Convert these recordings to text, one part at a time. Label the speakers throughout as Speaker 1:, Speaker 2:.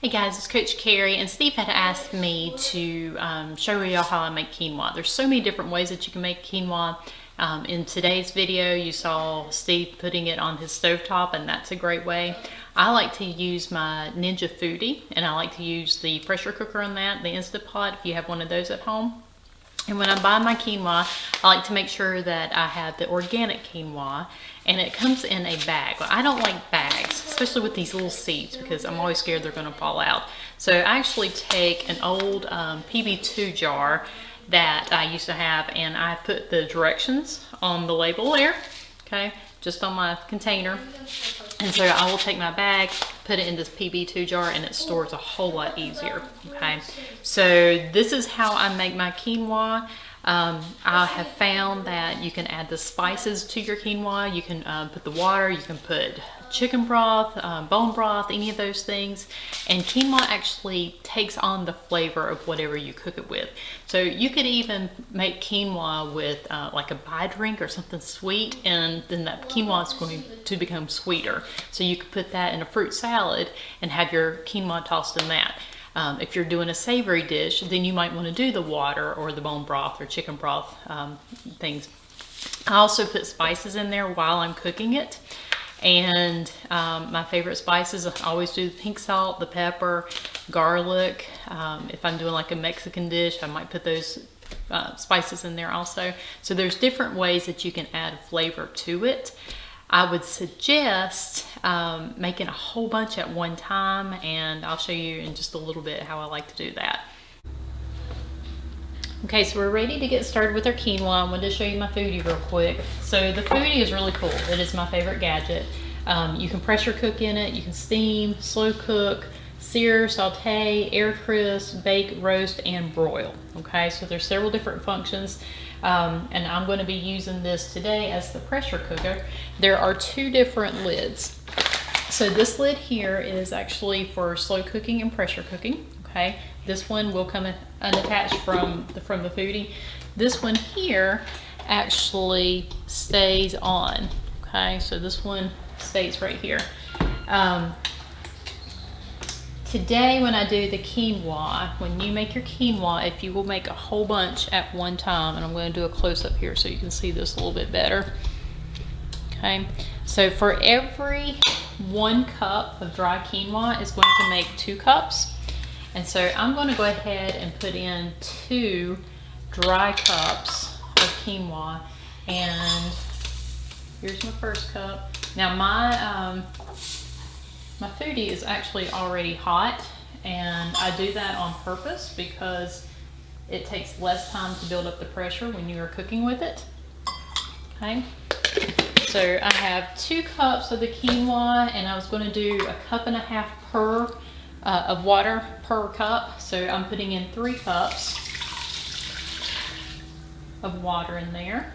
Speaker 1: Hey guys, it's Coach Carrie, and Steve had asked me to show y'all how I make quinoa. There's so many different ways that you can make quinoa. In today's video, you saw Steve putting it on his stovetop, and that's a great way. I like to use my Ninja Foodie, and I like to use the pressure cooker on that, the Instant Pot, if you have one of those at home. And when I buy my quinoa, I like to make sure that I have the organic quinoa, and it comes in a bag. Well, I don't like bags, especially with these little seeds, because I'm always scared they're gonna fall out. So I actually take an old PB2 jar that I used to have, and I put the directions on the label there, okay, just on my container. And so I will take my bag, put it in this PB2 jar, and it stores a whole lot easier, okay? So this is how I make my quinoa. I have found that you can add the spices to your quinoa. You can put the water, you can put chicken broth, bone broth, any of those things. And quinoa actually takes on the flavor of whatever you cook it with. So you could even make quinoa with like a bai drink or something sweet, and then that quinoa is going to become sweeter. So you could put that in a fruit salad and have your quinoa tossed in that. If you're doing a savory dish, then you might want to do the water or the bone broth or chicken broth things. I also put spices in there while I'm cooking it. And my favorite spices, I always do the pink salt, the pepper, garlic. If I'm doing like a Mexican dish, I might put those spices in there also. So there's different ways that you can add flavor to it. I would suggest making a whole bunch at one time, and I'll show you in just a little bit how I like to do that. Okay, so we're ready to get started with our quinoa. I wanted to show you my foodie real quick. So the foodie is really cool. It is my favorite gadget. You can pressure cook in it, you can steam, slow cook, sear, saute, air crisp, bake, roast, and broil. Okay, so there's several different functions. And I'm going to be using this today as the pressure cooker. There are two different lids. So this lid here is actually for slow cooking and pressure cooking. Okay, this one will come unattached from the foodie. This one here actually stays on. Okay, so this one stays right here. Today when I do the quinoa, when you make your quinoa, if you will make a whole bunch at one time, and I'm going to do a close-up here so you can see this a little bit better. Okay, so for every 1 cup of dry quinoa is going to make 2 cups. And so I'm going to go ahead and put in 2 dry cups of quinoa. And here's my first cup. Now my foodie is actually already hot, and I do that on purpose because it takes less time to build up the pressure when you are cooking with it. Okay, so I have 2 cups of the quinoa, and I was going to do 1.5 cups of water per cup. So I'm putting in 3 cups of water in there,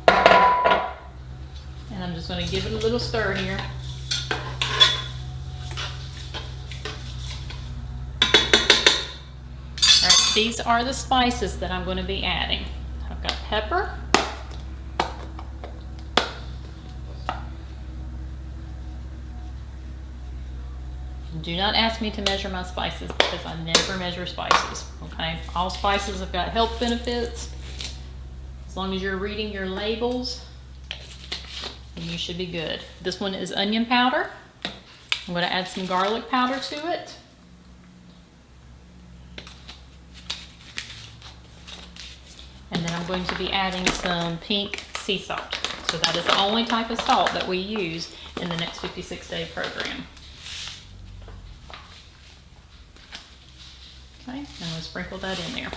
Speaker 1: and I'm just going to give it a little stir here. These are the spices that I'm going to be adding. I've got pepper, do not ask me to measure my spices because I never measure spices, okay? All spices have got health benefits. As long as you're reading your labels, then you should be good. This one is onion powder. I'm going to add some garlic powder to it. And then I'm going to be adding some pink sea salt. So that is the only type of salt that we use in the next 56-day program. Okay, and we'll sprinkle that in there.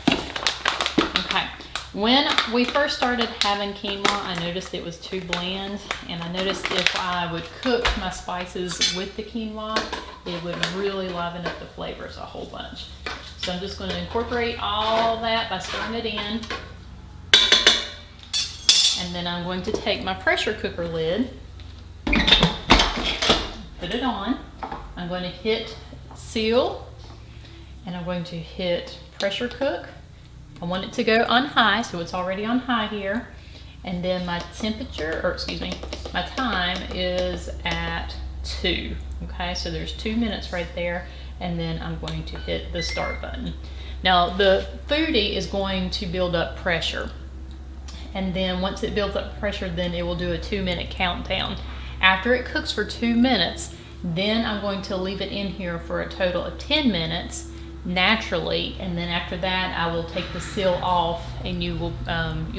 Speaker 1: Okay, when we first started having quinoa, I noticed it was too bland, and I noticed if I would cook my spices with the quinoa, it would really liven up the flavors a whole bunch. So I'm just going to incorporate all that by stirring it in. And then I'm going to take my pressure cooker lid, put it on. I'm going to hit seal, and I'm going to hit pressure cook. I want it to go on high, so it's already on high here. And then my temperature, or excuse me, my time is at 2. Okay, so there's 2 minutes right there. and then I'm going to hit the start button. Now the foodie is going to build up pressure, and then once it builds up pressure, then it will do a 2-minute countdown. After it cooks for 2 minutes, then I'm going to leave it in here for a total of 10 minutes naturally, and then after that I will take the seal off, and you'll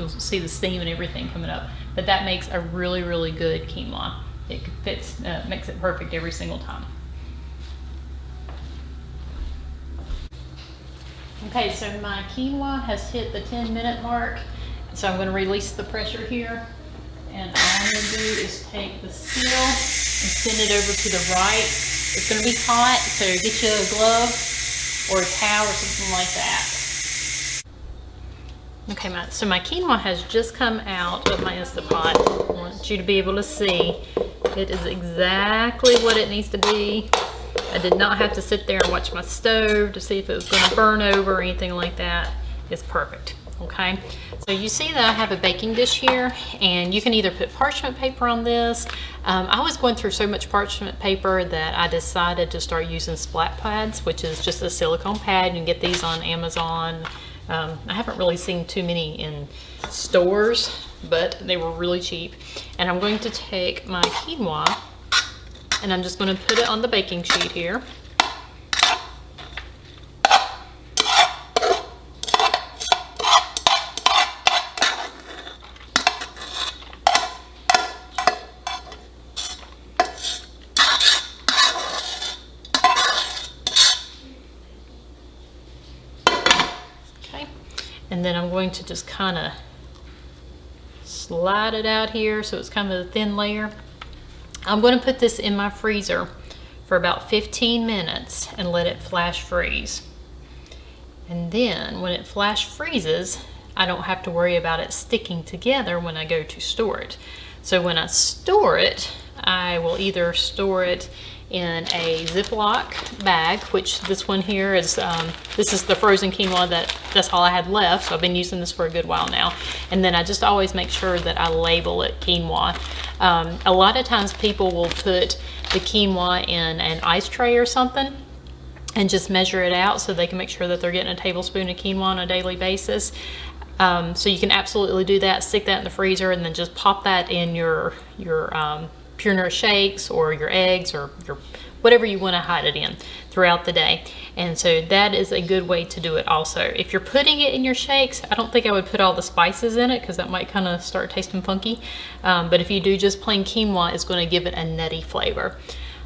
Speaker 1: see the steam and everything coming up. But that makes a really good quinoa. It fits, makes it perfect every single time. Okay, so my quinoa has hit the 10-minute mark, so I'm going to release the pressure here, and all I'm going to do is take the seal and send it over to the right. It's going to be hot, so get you a glove or a towel or something like that. Okay, so my quinoa has just come out of my Instapot. I want you to be able to see it is exactly what it needs to be. I did not have to sit there and watch my stove to see if it was going to burn over or anything like that. It's perfect. Okay, so you see that I have a baking dish here, and you can either put parchment paper on this. I was going through so much parchment paper that I decided to start using splat pads, which is just a silicone pad. You can get these on Amazon. I haven't really seen too many in stores, but they were really cheap. And I'm going to take my quinoa, and I'm just going to put it on the baking sheet here. And then I'm going to just kind of slide it out here so it's kind of a thin layer. I'm going to put this in my freezer for about 15 minutes and let it flash freeze. And then when it flash freezes, I don't have to worry about it sticking together when I go to store it. So when I store it, I will either store it in a Ziploc bag, which this one here is, this is the frozen quinoa that's all I had left. So I've been using this for a good while now. And then I just always make sure that I label it quinoa. A lot of times people will put the quinoa in an ice tray or something and just measure it out so they can make sure that they're getting a tablespoon of quinoa on a daily basis. So you can absolutely do that, stick that in the freezer, and then just pop that in your Pure Nourish shakes or your eggs or your whatever you want to hide it in throughout the day. And so that is a good way to do it also. If you're putting it in your shakes, I don't think I would put all the spices in it because that might kind of start tasting funky. But if you do just plain quinoa, it's going to give it a nutty flavor.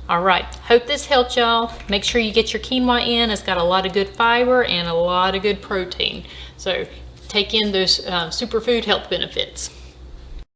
Speaker 1: All right, hope this helped y'all. Make sure you get your quinoa in. It's got a lot of good fiber and a lot of good protein. So take in those superfood health benefits.